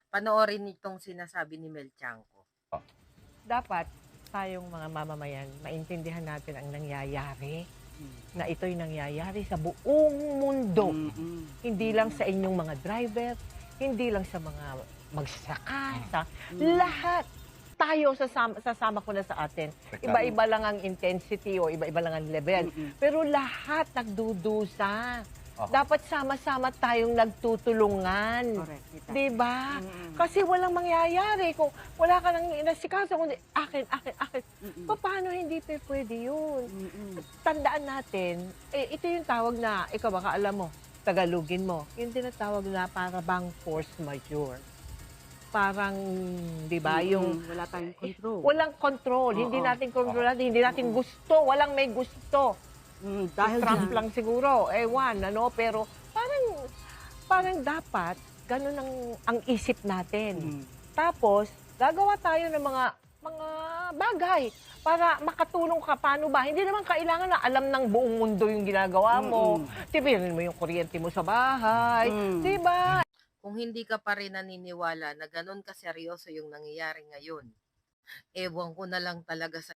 Panoorin itong sinasabi ni Mel Tiangco. Dapat tayong mga mamamayan, maintindihan natin ang nangyayari, na ito'y nangyayari sa buong mundo. Hindi lang sa inyong mga driver, hindi lang sa mga magsasaka, sa lahat. Tayo, sasama ko na sa atin. Iba-iba lang ang intensity o iba-iba lang ang level. Pero lahat nagdudusa. Dapat sama-sama tayong nagtutulungan. Correct. Tita. Di ba? Kasi walang mangyayari kung wala ka nang inasikaso, kundi akin. Paano hindi pwede yun? Tandaan natin, ito yung tawag na, ikaw baka alam mo, Tagalogin mo, yung tinatawag na para bang force majeure. Parang, di ba, yung wala tayong control. walang control, hindi natin kontrolado, hindi natin gusto, walang may gusto. Dahil Trump dyan, lang siguro, ewan, pero parang dapat, ganun ang isip natin. Tapos, gagawa tayo ng mga bagay para makatulong ka. Paano ba? Hindi naman kailangan na alam ng buong mundo yung ginagawa mo. Tipirin mo yung kuryente mo sa bahay. Di ba? Kung hindi ka pa rin naniniwala na ganun kaseryoso yung nangyayari ngayon, ewan ko na lang talaga sa